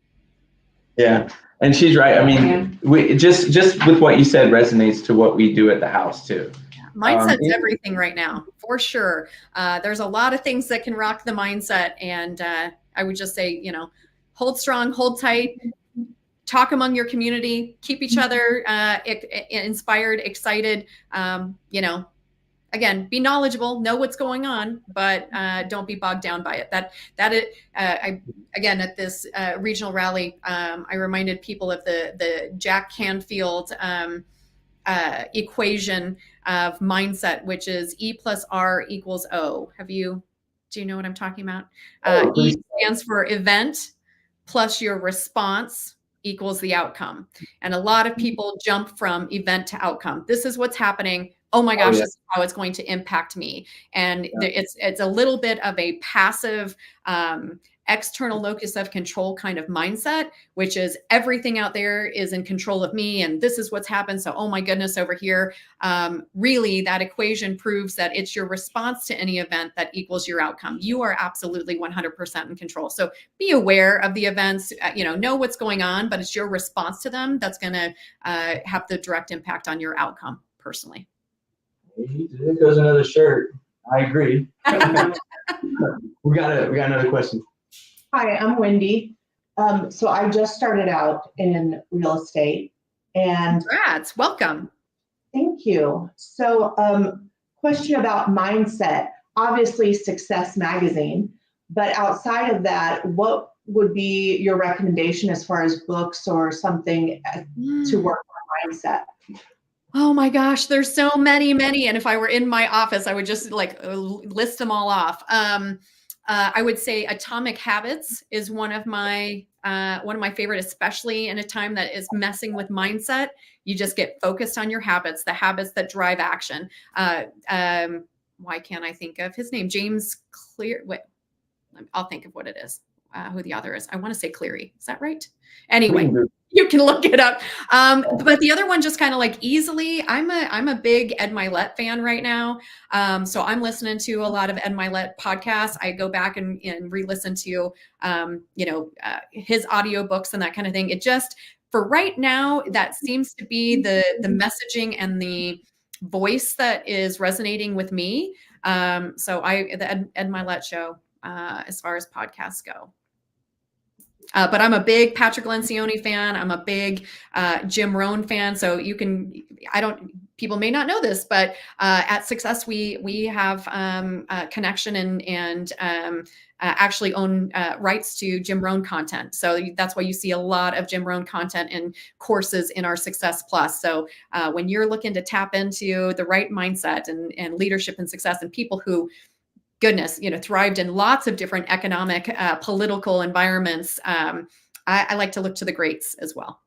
Yeah, and she's right. I mean, we just with what you said resonates to what we do at the house too.
Mindset's everything right now, for sure. There's a lot of things that can rock the mindset, and I would just say, hold strong, hold tight, talk among your community, keep each other inspired, excited. Again, be knowledgeable, know what's going on, but don't be bogged down by it. Again, at this regional rally, I reminded people of the Jack Canfield equation of mindset, which is E plus R equals O. Do you know what I'm talking about? E stands for event plus your response equals the outcome. And a lot of people jump from event to outcome. This is what's happening. Oh my gosh, this is how it's going to impact me. And it's a little bit of a passive external locus of control kind of mindset, which is everything out there is in control of me, and this is what's happened. So, oh my goodness, over here. Really, that equation proves that it's your response to any event that equals your outcome. You are absolutely 100% in control. So be aware of the events, know what's going on, but it's your response to them that's going to have the direct impact on your outcome personally.
There goes another shirt. I agree. we got another question.
Hi, I'm Wendy. So I just started out in real estate, and
congrats, welcome.
Thank you. So question about mindset, obviously Success Magazine, but outside of that, what would be your recommendation as far as books or something to work on mindset?
Oh my gosh, there's so many. And if I were in my office, I would just list them all off. I would say Atomic Habits is one of my favorite, especially in a time that is messing with mindset. You just get focused on your habits, the habits that drive action. Why can't I think of his name? James Clear. Wait, I'll think of what it is. Who the author is. I want to say Cleary. Is that right? Anyway, you can look it up. But the other one, just kind of easily, I'm a big Ed Milet fan right now. So I'm listening to a lot of Ed Milet podcasts. I go back and re-listen to, his audiobooks and that kind of thing. It just, for right now, that seems to be the messaging and the voice that is resonating with me. So the Ed Milet show, as far as podcasts go. But I'm a big Patrick Lencioni fan. I'm a big Jim Rohn fan. So people may not know this, but at Success, we have a connection and actually own rights to Jim Rohn content. So that's why you see a lot of Jim Rohn content and courses in our Success Plus. So when you're looking to tap into the right mindset and leadership and success, and people who, goodness, thrived in lots of different economic, political environments. I like to look to the greats as well.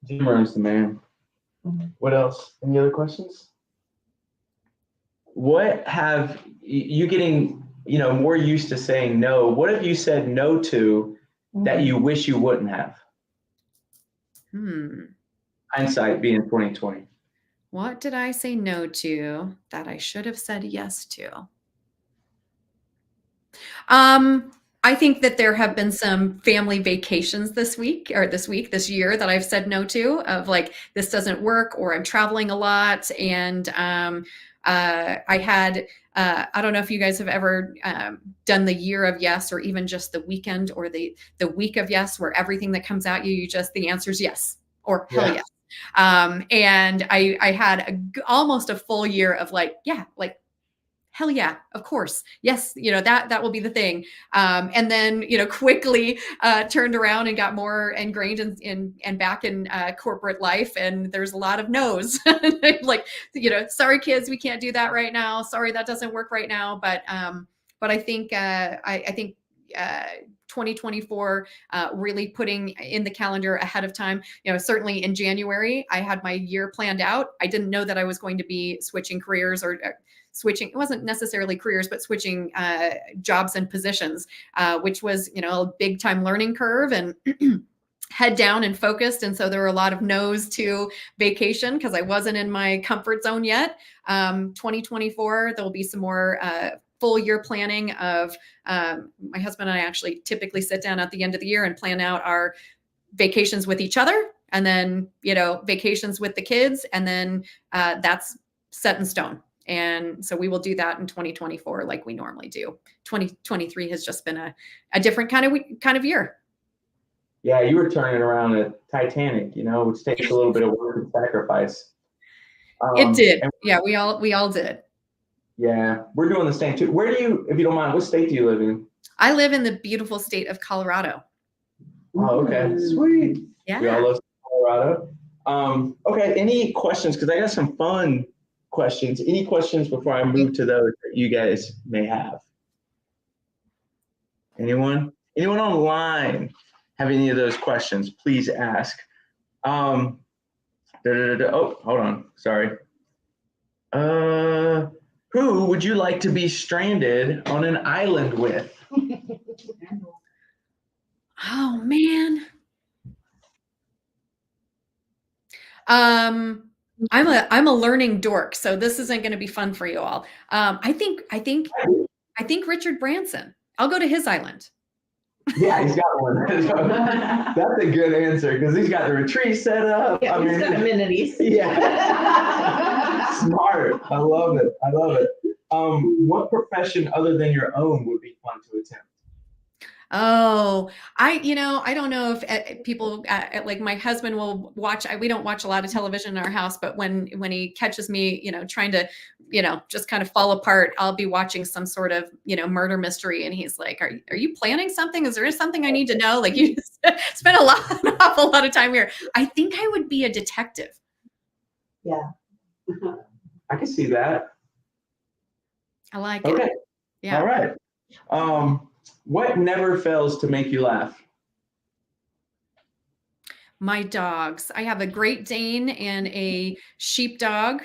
Jim Rohn's the man. What else? Any other questions? What have you getting, more used to saying no? What have you said no to that you wish you wouldn't have? Hindsight being 2020.
What did I say no to that I should have said yes to? I think that there have been some family vacations this year that I've said no to, of this doesn't work, or I'm traveling a lot. And I had, I don't know if you guys have ever done the year of yes, or even just the weekend or the week of yes, where everything that comes at you, the answer is yes or hell yes. And I had almost a full year of hell yeah, of course. Yes. That will be the thing. And then, quickly turned around and got more ingrained in back in corporate life. And there's a lot of no's. Sorry kids, we can't do that right now. Sorry, that doesn't work right now. But I think, 2024, really putting in the calendar ahead of time. Certainly in January, I had my year planned out. I didn't know that I was going to be switching careers or switching, it wasn't necessarily careers, but switching jobs and positions, which was, a big time learning curve and head down and focused. And so there were a lot of no's to vacation because I wasn't in my comfort zone yet. 2024, there'll be some more full year planning of my husband and I actually typically sit down at the end of the year and plan out our vacations with each other, and then, vacations with the kids. And then that's set in stone. And so we will do that in 2024 like we normally do. 2023 has just been a different kind of year.
Yeah, you were turning around a Titanic, which takes a little bit of work and sacrifice.
It did. Yeah, we all did.
Yeah, we're doing the same too. Where do you, if you don't mind, what state do you live in?
I live in the beautiful state of Colorado.
Oh, okay, sweet.
Yeah.
We all love Colorado. Okay, any questions? Because I got some fun questions. Any questions before I move to those that you guys may have? Anyone? Anyone online have any of those questions? Please ask. Oh, hold on. Sorry. Who would you like to be stranded on an island with?
Oh man. I'm a learning dork, so this isn't going to be fun for you all. I think Richard Branson. I'll go to his island.
Yeah, he's got one. That's a good answer because he's got the retreat set up.
Yeah, he's got amenities.
Yeah. Smart. I love it. What profession other than your own would be fun to attempt?
Oh, I don't know if people like my husband will watch. We don't watch a lot of television in our house, but when he catches me, trying to, just kind of fall apart, I'll be watching some sort of, murder mystery. And he's like, are you planning something? Is there something I need to know? Like you spend an awful lot of time here. I think I would be a detective.
Yeah.
I can see that.
I like
Okay.
it. Yeah.
All right. What never fails to make you laugh?
My dogs. I have a Great Dane and a sheepdog.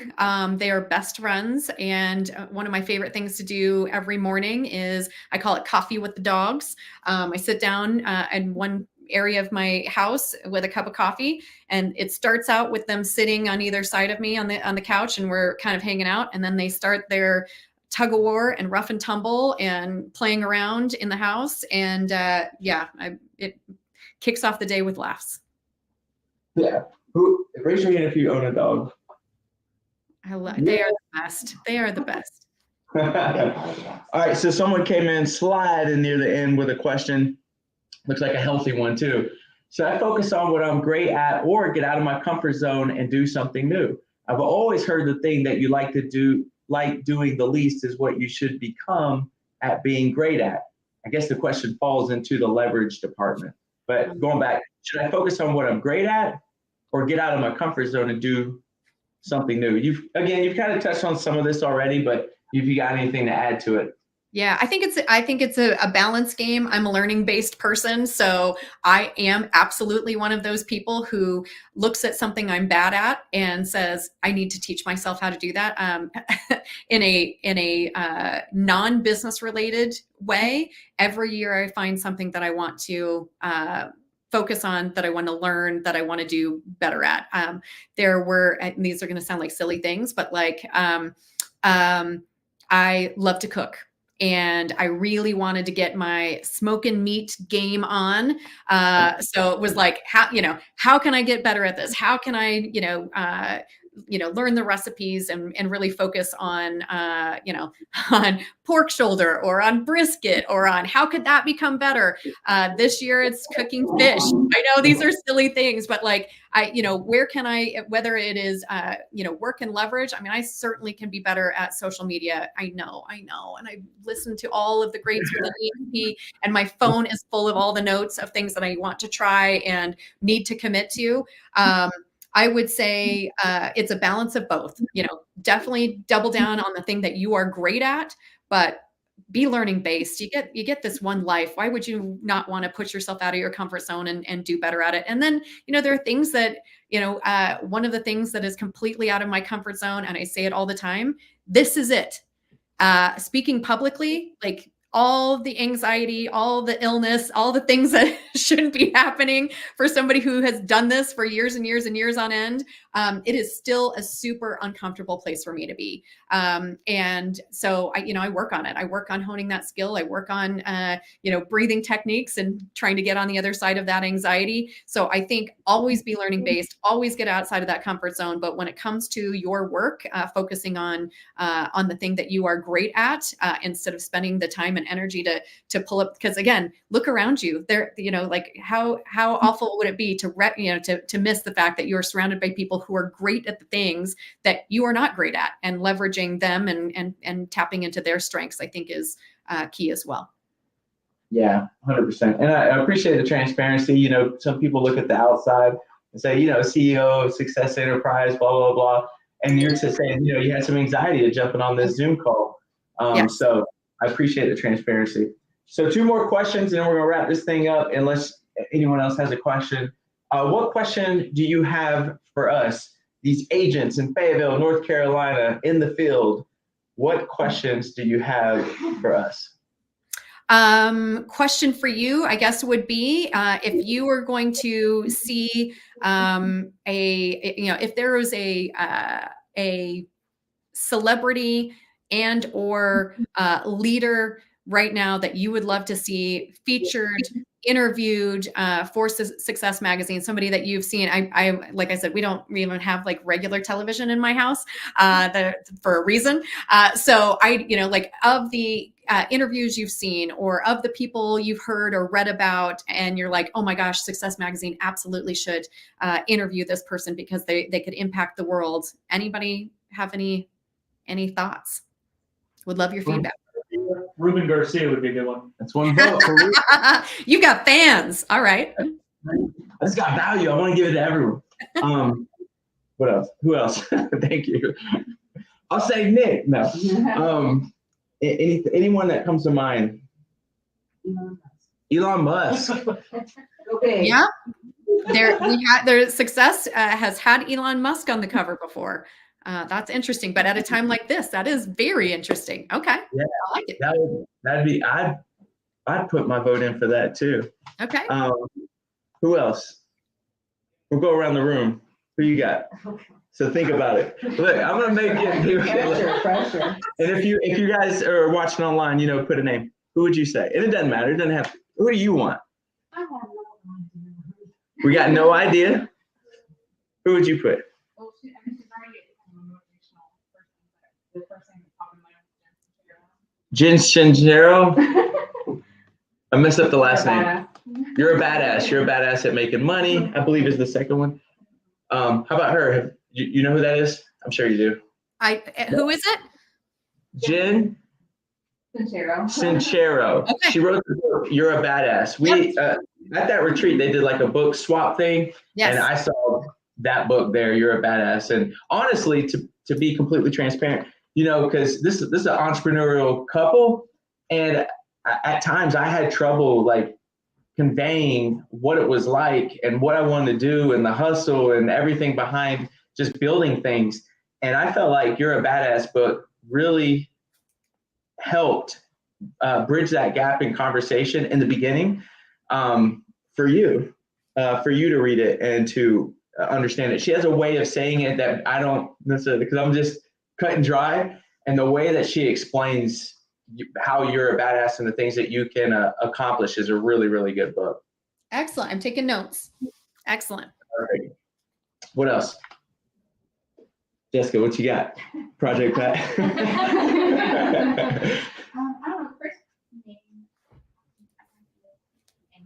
They are best friends. And one of my favorite things to do every morning is I call it coffee with the dogs. I sit down in one area of my house with a cup of coffee, and it starts out with them sitting on either side of me on the couch, and we're kind of hanging out. And then they start their tug of war and rough and tumble and playing around in the house. And it kicks off the day with laughs.
Yeah. Raise your hand if you own a dog.
They are the best. They are the best.
All right. So someone came in sliding near the end with a question. Looks like a healthy one too. Should I focus on what I'm great at or get out of my comfort zone and do something new? I've always heard the thing that you like doing the least is what you should become at being great at. I guess the question falls into the leverage department. But going back, should I focus on what I'm great at or get out of my comfort zone and do something new? You've kind of touched on some of this already, but if you got anything to add to it.
Yeah, I think it's a balance game. I'm a learning-based person, so I am absolutely one of those people who looks at something I'm bad at and says, I need to teach myself how to do that. In a non-business related way, every year I find something that I want to focus on, that I want to learn, that I want to do better at. And these are going to sound like silly things, but I love to cook. And I really wanted to get my smoking meat game on. So it was like, how can I get better at this? How can I, learn the recipes and really focus on, on pork shoulder or on brisket or on how could that become better? This year it's cooking fish. I know these are silly things, but where can I, whether it is, work and leverage. I mean, I certainly can be better at social media. I know. And I listen to all of the greats with an EMP, and my phone is full of all the notes of things that I want to try and need to commit to. I would say it's a balance of both. Definitely double down on the thing that you are great at, but be learning based. You get this one life. Why would you not want to push yourself out of your comfort zone and do better at it? And then, there are things that, one of the things that is completely out of my comfort zone, and I say it all the time, this is it. speaking publicly, like all the anxiety, all the illness, all the things that shouldn't be happening for somebody who has done this for years and years and years on end, it is still a super uncomfortable place for me to be. And so I work on it. I work on honing that skill. I work on, breathing techniques and trying to get on the other side of that anxiety. So I think always be learning based, always get outside of that comfort zone. But when it comes to your work, focusing on the thing that you are great at, instead of spending the time and energy to pull up, because again, look around you there, like how awful would it be to miss the fact that you're surrounded by people who are great at the things that you are not great at, and leveraging them and tapping into their strengths, I think is key as well.
Yeah, 100%. And I appreciate the transparency. Some people look at the outside and say, CEO of Success Enterprise, blah, blah, blah. And you're just saying, you had some anxiety of jumping on this Zoom call.
Yes.
So I appreciate the transparency. So 2 more questions, and then we're going to wrap this thing up unless anyone else has a question. What question do you have for us, these agents in Fayetteville, North Carolina, in the field? What questions do you have for us?
Question for you, I guess, would be if you were going to see if there was a celebrity and or leader right now that you would love to see featured, interviewed for Success Magazine, somebody that you've seen. I like I said, we don't even have like regular television in my house for a reason. So of the interviews you've seen, or of the people you've heard or read about, and you're like, oh my gosh, Success Magazine absolutely should interview this person because they could impact the world. Anybody have any thoughts? Would love your feedback.
Ruben Garcia would be a good one.
That's one vote.
You've got fans. All right.
That's got value. I want to give it to everyone. What else? Who else? Thank you. I'll say Nick. No. Anyone that comes to mind? Elon Musk.
Okay.
Yeah. Their Success has had Elon Musk on the cover before. That's interesting, but at a time like this, that is very interesting. Okay.
Yeah,
I like it.
That'd be. I'd put my vote in for that too.
Okay.
Who else? We'll go around the room. Who you got? So think about it. Look, I'm gonna make it.
Pressure.
And if you guys are watching online, put a name. Who would you say? And it doesn't matter. It doesn't have. Who do you want?
I have no idea.
We got no idea. Who would you put?
Well, she's already a motivational person, but the first thing that popped in my head was
Jen Sincero. I messed up the last name. You're a badass. You're a badass at making money, I believe is the second one. How about her? You know who that is? I'm sure you do.
Who is it?
Jen Sincero.
Okay.
She wrote the book, You're a Badass. We at that retreat, they did like a book swap thing.
Yes.
And I saw that book there, You're a Badass. And honestly, to be completely transparent, because this is an entrepreneurial couple. And at times I had trouble like conveying what it was like and what I wanted to do and the hustle and everything behind just building things. And I felt like You're a Badass book really helped bridge that gap in conversation in the beginning for you to read it and to understand it. She has a way of saying it that I don't necessarily, because I'm just cut and dry. And the way that she explains how you're a badass and the things that you can accomplish is a really, really good book.
Excellent. I'm taking notes. Excellent.
All right. What else? Jessica, what you got? Project Pat.
I don't know, first name and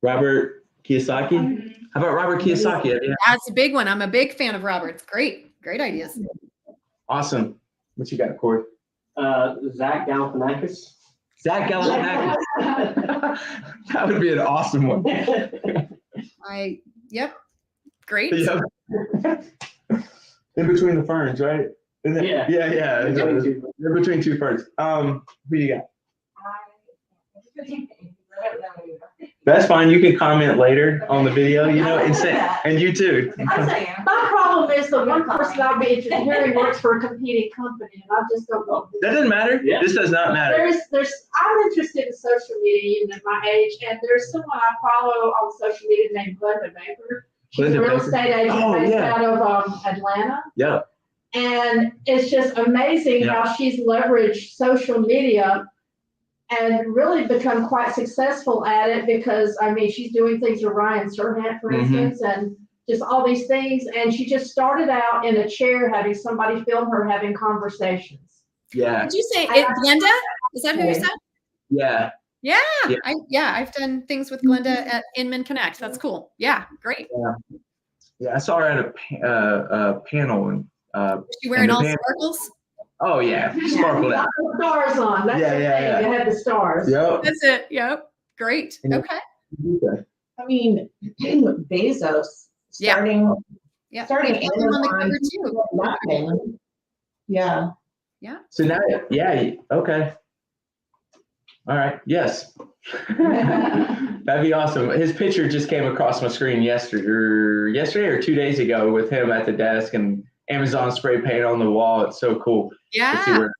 Robert Kiyosaki. How about Robert Kiyosaki? Yeah.
That's a big one. I'm a big fan of Robert's. Great ideas.
Awesome. What you got, Corey?
Zach Galifianakis.
Zach Galifianakis. That would be an awesome one.
Yep. Great.
Yep. In between the ferns, right?
Yeah.
Yeah. In between two ferns. Who you got? That's fine. You can comment later on the video, you know, and you too.
I'm saying.
My problem is the one person I'll be interested in hearing works for a competing company, and I just don't know.
That doesn't matter.
Yeah.
This does not matter.
I'm interested in social media, even at my age, and there's someone I follow on social media named Glenda Baker. She's
Glenda
a real
Baker?
estate agent
Oh,
based
yeah.
out of Atlanta.
Yeah.
And it's just amazing
Yeah.
how she's leveraged social media and really become quite successful at it because, I mean, she's doing things with Ryan Serhant, for
Mhm.
instance, and just all these things. And she just started out in a chair having somebody film her having conversations.
Yeah.
Did you say it, Glenda? Is that who you said?
Yeah.
Yeah,
Yeah.
I've done things with Glenda at Inman Connect. That's cool. Yeah, great.
Yeah. I saw her at a panel and
Is she wearing
the
all
band-
sparkles?
oh yeah, sparkled out.
The stars on. That's
Yeah,
the
yeah,
thing. It had the stars.
Yep.
That's it. Yep. Great.
Yeah.
Okay.
I mean, Bezos
Yeah.
starting
Yeah.
starting
We have him on the cover
Amazon
too.
with nothing. Yeah.
So now, yeah, okay. All right. Yes. That'd be awesome. His picture just came across my screen yesterday or 2 days ago with him at the desk and Amazon spray paint on the wall. It's so cool to see
Yeah.
where,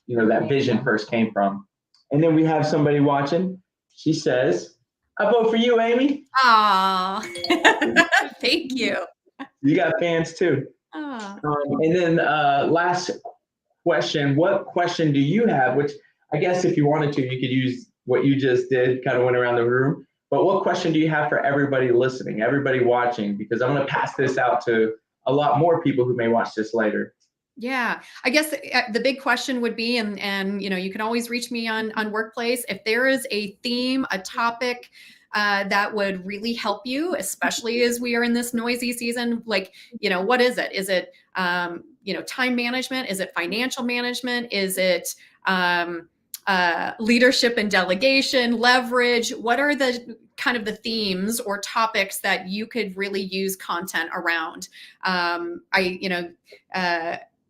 you know, that vision first came from. And then we have somebody watching. She says, "I vote for you, Amy."
Aw. Thank you.
You got fans too.
Aw.
And then last question, what question do you have? Which I guess if you wanted to, you could use what you just did, kind of went around the room. But what question do you have for everybody listening, everybody watching? Because I'm going to pass this out to a lot more people who may watch this later.
Yeah, I guess the big question would be, and you know, you can always reach me on Workplace if there is a theme, a topic that would really help you, especially as we are in this noisy season. Like, you know, what is it? Is it you know, time management? Is it financial management? Is it leadership and delegation, leverage? What are the kind of the themes or topics that you could really use content around? You know,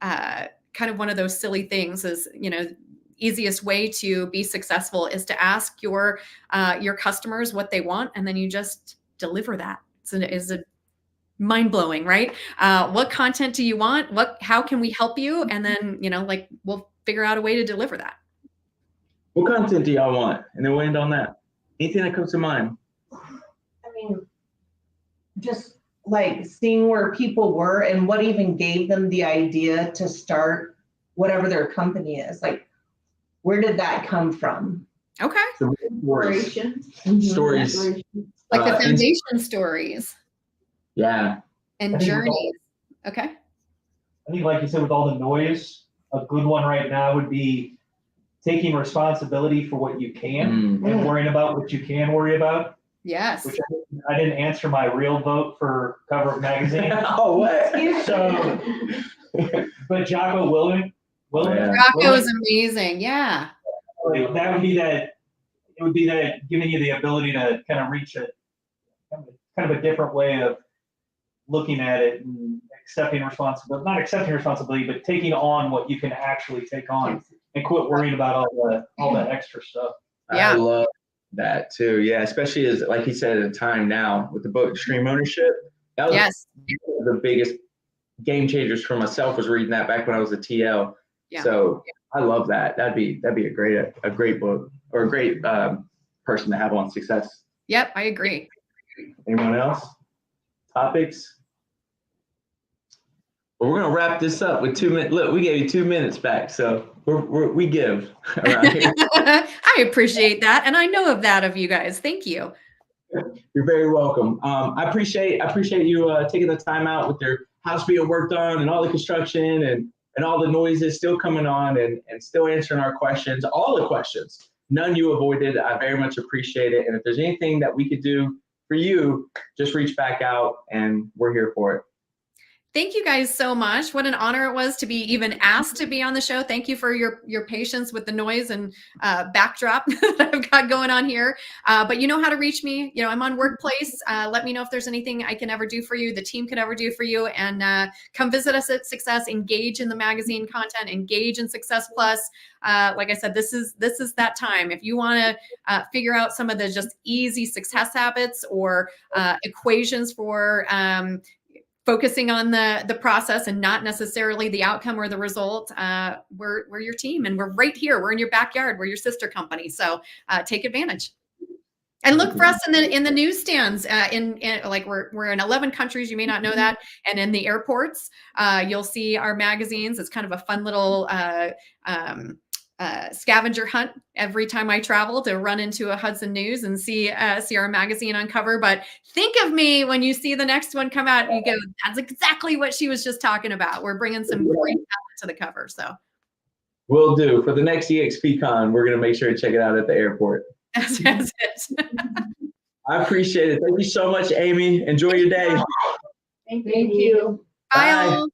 kind of one of those silly things is, you know, easiest way to be successful is to ask your customers what they want, and then you just deliver that. It's a mind-blowing, right? What content do you want? How can we help you? And then, you know, like, we'll figure out a way to deliver that.
What content do y'all want? And then we'll end on that. Anything that comes to mind?
I mean, just like seeing where people were and what even gave them the idea to start whatever their company is. Like, where did that come from?
Okay.
So stories. Stories.
Like the
and-
foundation stories
Yeah.
and
I think
journeys. Okay.
I think, like you said, with all the noise, a good one right now would be taking responsibility for what you can
Mm.
and worrying about what you can worry about.
Yes.
Which I didn't answer my real vote for cover of magazine.
Oh, what?
So, but Jocko Willink,
Yeah.
Rocco is amazing. Yeah.
that would be that. It would be that giving you the ability to kind of reach a kind of a different way of looking at it and accepting responsibility, not accepting responsibility, but taking on what you can actually take on and quit worrying about all that extra stuff.
Yeah.
I love that too. Yeah, especially as, like he said, at a time now with the book Stream Ownership. That was
Yes.
one of the biggest game changers for myself, was reading that back when I was a TL.
Yeah.
So I love that. That'd be a great book, or a great person to have on Success.
Yep. I agree.
Anyone else? Topics? Well, we're gonna wrap this up with 2 minutes. Look, we gave you 2 minutes back, so we give around here.
I appreciate that, and I know of that of you guys. Thank you.
You're very welcome. I appreciate you taking the time out with your house being worked on and all the construction and all the noises still coming on and still answering our questions, all the questions. None you avoided. I very much appreciate it. And if there's anything that we could do for you, just reach back out and we're here for it.
Thank you guys so much. What an honor it was to be even asked to be on the show. Thank you for your patience with the noise and backdrop that I've got going on here. But you know how to reach me. You know, I'm on Workplace. Let me know if there's anything I can ever do for you, the team can ever do for you. And come visit us at Success, engage in the magazine content, engage in Success Plus. Like I said, this is that time. If you want to figure out some of the just easy success habits or equations for focusing on the process and not necessarily the outcome or the result, we're your team, and we're right here. We're in your backyard. We're your sister company. So take advantage. And look for us in the newsstands. In like we're in 11 countries. You may not know that. And in the airports, you'll see our magazines. It's kind of a fun little scavenger hunt every time I travel to run into a Hudson News and see our magazine on cover. But think of me when you see the next one come out. You go, that's exactly what she was just talking about. We're bringing some great talent to the cover. So
Will do. For the next EXPCon, we're going to make sure to check it out at the airport.
that's it.
I appreciate it. Thank you so much, Amy. Enjoy your day.
Thank you.
Bye
Bye.
all.